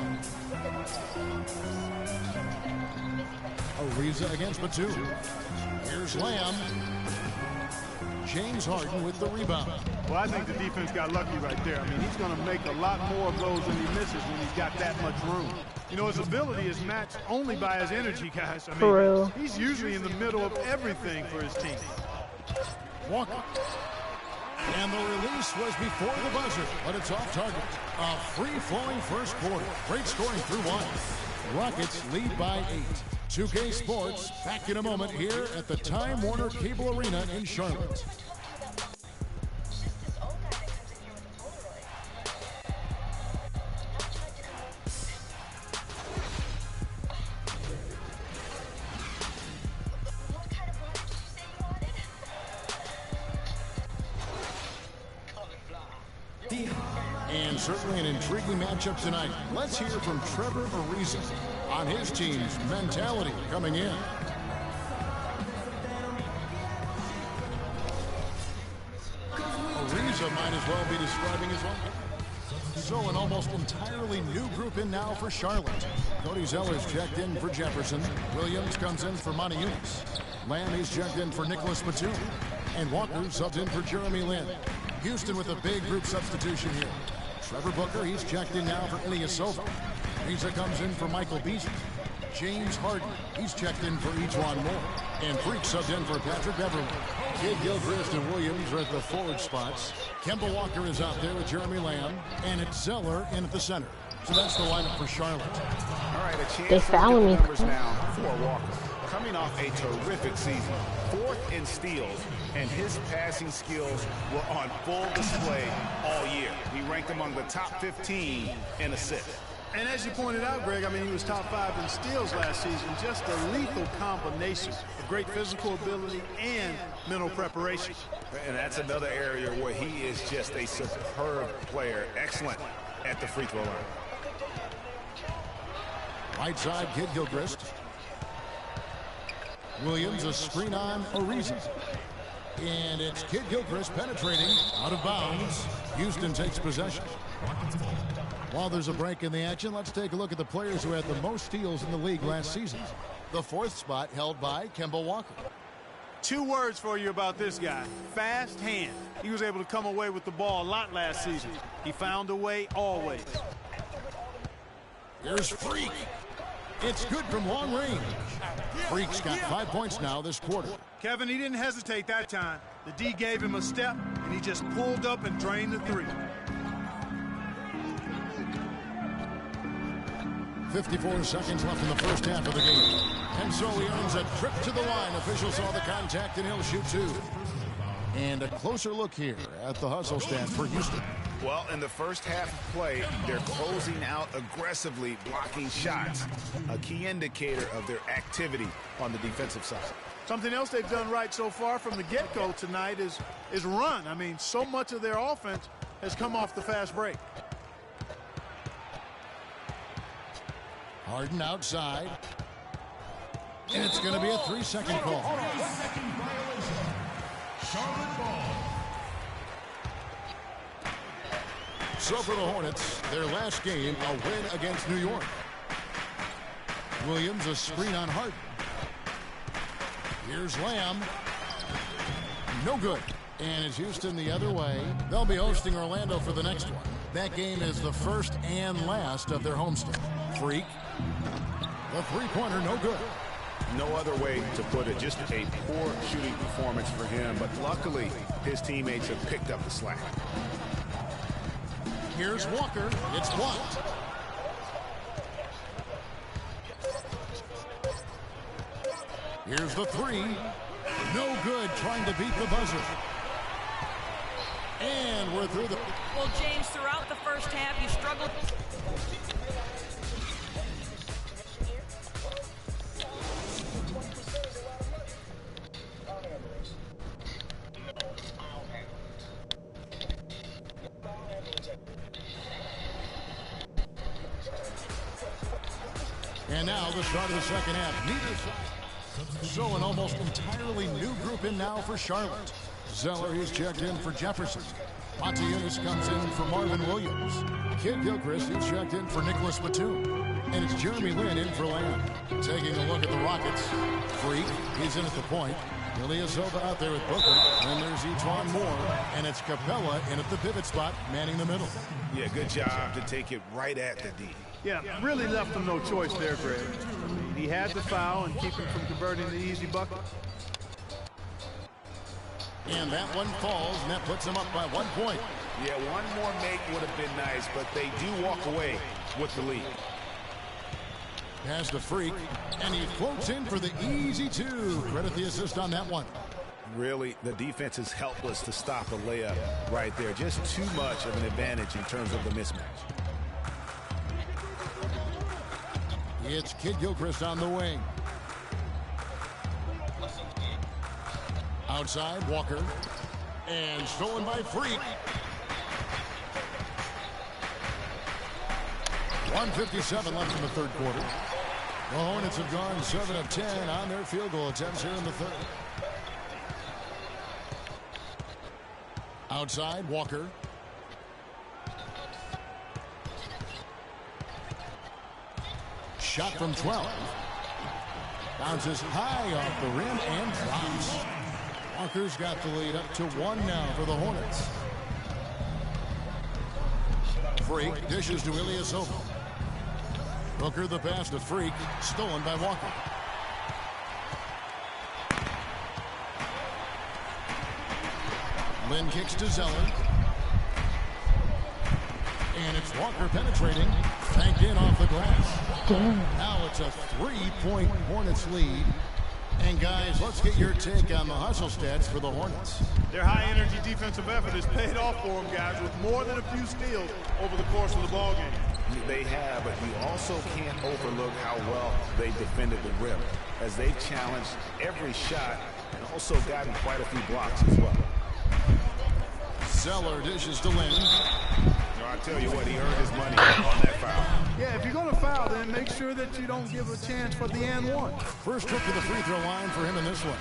S5: Ariza against Batum. Here's Lamb. James Harden with the rebound.
S8: Well, I think the defense got lucky right there. I mean, he's going to make a lot more of those than he misses when he's got that much room. You know, his ability is matched only by his energy, guys. I mean, he's usually in the middle of everything for his team.
S5: Walker. And the release was before the buzzer, but it's off target. A free-flowing first quarter. Great scoring through 1. Rockets lead by 8. 2K Sports back in a moment here at the Time Warner Cable Arena in Charlotte.
S10: The
S5: And certainly an intriguing matchup tonight. Let's hear from Trevor Ariza on his team's mentality coming in. Ariza might as well be describing his own. So an almost entirely new group in now for Charlotte. Cody Zeller's checked in for Jefferson. Williams comes in for Monty Eunice. Lamb is checked in for Nicholas Batum. And Walker subbed in for Jeremy Lin. Houston with a big group substitution here. Trevor Booker, he's checked in now for Ilyasova. Ariza comes in for Michael Beasley. James Harden, he's checked in for Ejuan Moore. And Freak subbed in for Patrick Beverly. Kid Gilchrist and Williams are at the forward spots. Kemba Walker is out there with Jeremy Lamb. And it's Zeller in at the center. So that's the lineup for Charlotte.
S6: All right, a chance
S7: They foul me.
S6: numbers now for Walker. Coming off a terrific season. 4th in steals, and his passing skills were on full display all year. He ranked among the top 15 in assists.
S8: And as you pointed out, Greg, I mean, he was top 5 in steals last season. Just a lethal combination of great physical ability and mental preparation.
S6: And that's another area where he is just a superb player. Excellent at the free throw line.
S5: Right side, Kid Gilchrist. Williams, a screen on Ariza. And it's Kid Gilchrist penetrating out of bounds. Houston takes possession. While there's a break in the action, let's take a look at the players who had the most steals in the league last season. The 4th spot held by Kemba Walker.
S8: 2 words for you about this guy. Fast hand. He was able to come away with the ball a lot last season. He found a way always.
S5: Here's Freak. It's good from long range. Freak's got 5 points now this quarter.
S8: Kevin, he didn't hesitate that time. The D gave him a step, and he just pulled up and drained the 3.
S5: 54 seconds left in the first half of the game. And so he earns a trip to the line. Official saw the contact, and he'll shoot 2. And a closer look here at the hustle stat for Houston.
S6: Well, in the first half of play, they're closing out aggressively, blocking shots. A key indicator of their activity on the defensive side.
S8: Something else they've done right so far from the get-go tonight is run. I mean, so much of their offense has come off the fast break.
S5: Harden outside. And it's going to be a 3-second call.
S11: Charlotte ball.
S5: So for the Hornets, their last game, a win against New York. Williams, a screen on Harden. Here's Lamb. No good. And it's Houston the other way. They'll be hosting Orlando for the next one. That game is the first and last of their homestand. Freak. The 3-pointer, no good.
S6: No other way to put it. Just a poor shooting performance for him. But luckily, his teammates have picked up the slack.
S5: Here's Walker. It's blocked. Here's the 3. No good, trying to beat the buzzer. And we're through the...
S12: Well, James, throughout the first half, you struggled...
S5: And now the start of the second half. So an almost entirely new group in now for Charlotte. Zeller, he's checked in for Jefferson. Monty Eunice comes in for Marvin Williams. Kid Gilchrist, he's checked in for Nicholas Batum. And it's Jeremy Lin in for Lamb. Taking a look at the Rockets. Freak, he's in at the point. Ilyasova out there with Booker. And there's Ejuan Moore. And it's Capella in at the pivot spot, manning the middle.
S6: Yeah, good job to take it right at the D.
S8: Yeah, really left him no choice there, Greg. He had to foul and keep him from converting the easy bucket.
S5: And that one falls, and that puts them up by 1 point.
S6: Yeah, one more make would have been nice, but they do walk away with the lead.
S5: Pass to Freak, and he floats in for the easy 2. Credit the assist on that one.
S6: Really, the defense is helpless to stop a layup right there. Just too much of an advantage in terms of the mismatch.
S5: It's Kid Gilchrist on the wing. Outside, Walker. And stolen by Freak. 1:57 left in the third quarter. The Hornets have gone 7 of 10 on their field goal attempts here in the third. Outside, Walker. Shot from 12. Bounces high off the rim and drops. Walker's got the lead up to 1 now for the Hornets. Freak dishes to Ilyasova. Booker the pass to Freak, stolen by Walker. Lynn kicks to Zeller. And it's Walker penetrating, banked in off the glass. Now it's a 3-point Hornets lead. And guys, let's get your take on the hustle stats for the Hornets.
S8: Their high-energy defensive effort has paid off for them, guys, with more than a few steals over the course of the ballgame.
S6: They have, but you also can't overlook how well they defended the rim, as they challenged every shot and also gotten quite a few blocks as well.
S5: Zeller dishes to Lynn.
S6: I tell you what, he earned his money on that foul.
S8: Yeah, if you're going to foul, then make sure that you don't give a chance for the and one.
S5: First trip to the free throw line for him in this one.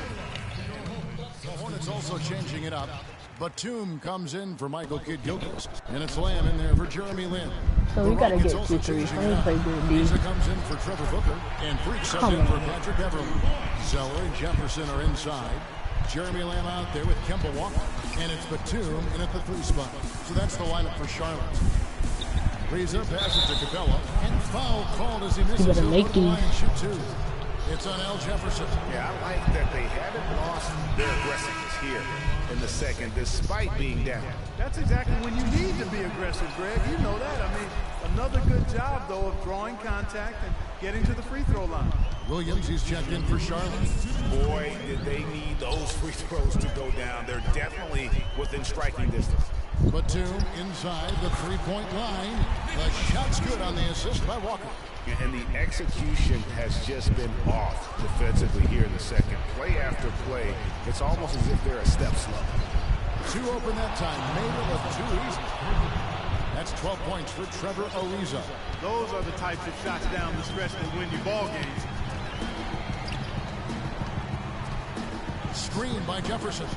S5: The Hornets also changing it up. Batum comes in for Michael Kidd-Gilchrist. And it's Lamb in there for Jeremy Lin.
S7: So we gotta get 2 threes. Let me play good D.
S5: Lisa comes in for Trevor Booker. And Freak subs in for Patrick Beverly. Zeller and Jefferson are inside. Jeremy Lamb out there with Kemba Walker. And it's Batum in at the 3 spot. So that's the lineup for Charlotte. Reza passes to Capella. And foul called as he misses. He'll go to the line and shoot 2. It's on Al Jefferson.
S6: Yeah, I like that they haven't lost their aggressiveness here in the second, despite being down.
S8: That's exactly when you need to be aggressive, Greg. You know that. I mean, another good job, though, of drawing contact and getting to the free throw line.
S5: Williams, he's checked in for Charlotte.
S6: Boy, did they need those free throws to go down. They're definitely within striking distance.
S5: Batum inside the 3-point line. The shot's good on the assist by Walker.
S6: And the execution has just been off defensively here in the second. Play after play, it's almost as if they're a step slow.
S5: 2 open that time. Made it look too easy. That's 12 points for Trevor Ariza.
S8: Those are the types of shots down the stretch that win you ball games.
S5: Screen by Jefferson.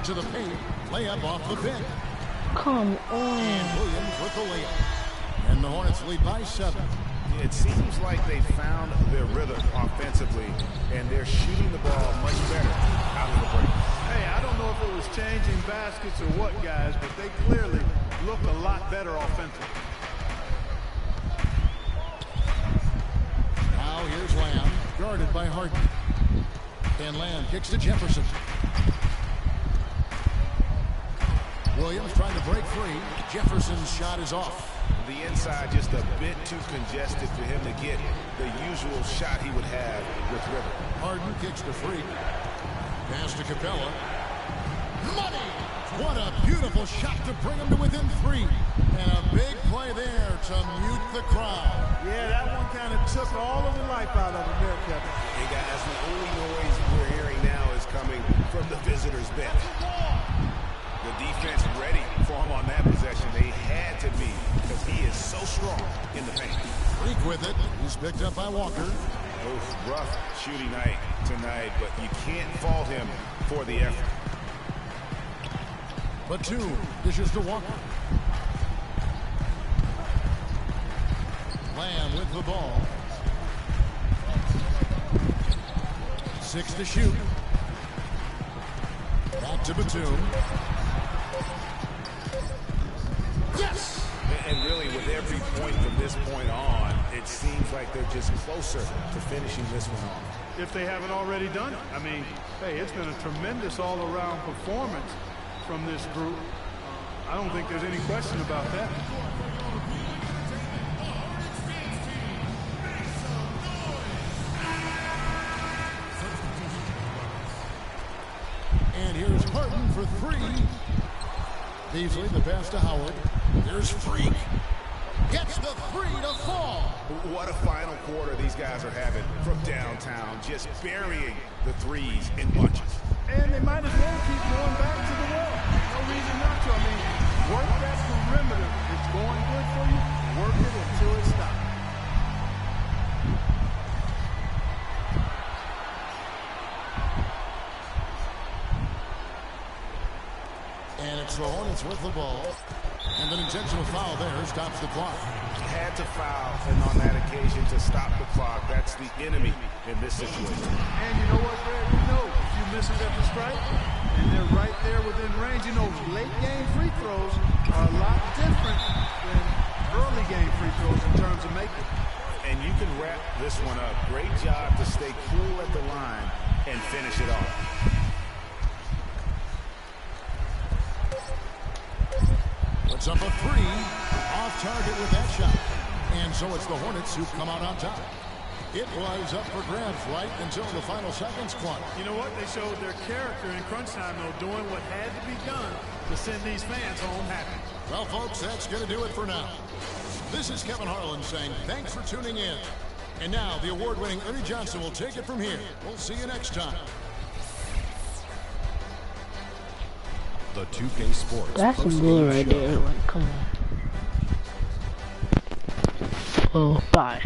S5: To the paint. Layup off the pin.
S7: Come on.
S5: And Williams with the layup. And the Hornets lead by 7.
S6: It seems like they found their rhythm offensively, and they're shooting the ball much better out of the break.
S8: Hey, I don't know if it was changing baskets or what, guys, but they clearly look a lot better offensively.
S5: Now here's Lamb, guarded by Harden. And Lamb kicks to Jefferson. Williams trying to break free. Jefferson's shot is off.
S6: The inside just a bit too congested for him to get the usual shot he would have with River.
S5: Harden kicks to Freak. Pass to Capella. Money! What a beautiful shot to bring him to within 3. And a big play there to mute the crowd.
S8: Yeah, that one kind of took all of the life out of him there, Kevin.
S6: Hey, guys, the only noise we're hearing now is coming from the visitors' bench. The defense ready for him on that possession. They had to be, because he is so strong in the paint.
S5: Freak with it. He's picked up by Walker.
S6: Oof, rough shooting night tonight, but you can't fault him for the effort.
S5: Batum dishes to Walker. Lamb with the ball. 6 to shoot. Back to Batum. Yes!
S6: And really, with every point from this point on, it seems like they're just closer to finishing this one off.
S8: If they haven't already done it. I mean, hey, it's been a tremendous all-around performance from this group. I don't think there's any question about that.
S5: And here's Harden for 3. Beasley, the pass to Howard. There's Freak. Gets the 3 to fall.
S6: What a final quarter these guys are having from downtown, just burying the threes in bunches.
S8: And they might as well keep going back to the wall. No reason not to. I mean, work that perimeter. It's going good for you. Work it until it stops.
S5: Hornets with the ball. And an intentional foul there stops the clock.
S6: Had to foul, and on that occasion to stop the clock. That's the enemy in this situation.
S8: And you know what, Greg? You know, if you miss it at the stripe, and they're right there within range, you know, late game free throws are a lot different than early game free throws in terms of making.
S6: And you can wrap this one up. Great job to stay cool at the line and finish it off.
S5: Puts up a three, off target with that shot. And so it's the Hornets who come out on top. It was up for grabs right until the final seconds clock.
S8: You know what? They showed their character in crunch time, though, doing what had to be done to send these fans home happy.
S5: Well, folks, that's going to do it for now. This is Kevin Harlan saying thanks for tuning in. And now the award-winning Ernie Johnson will take it from here. We'll see you next time.
S11: The 2K Sports.
S7: That's some bull right there. Like, come on. Oh, bye.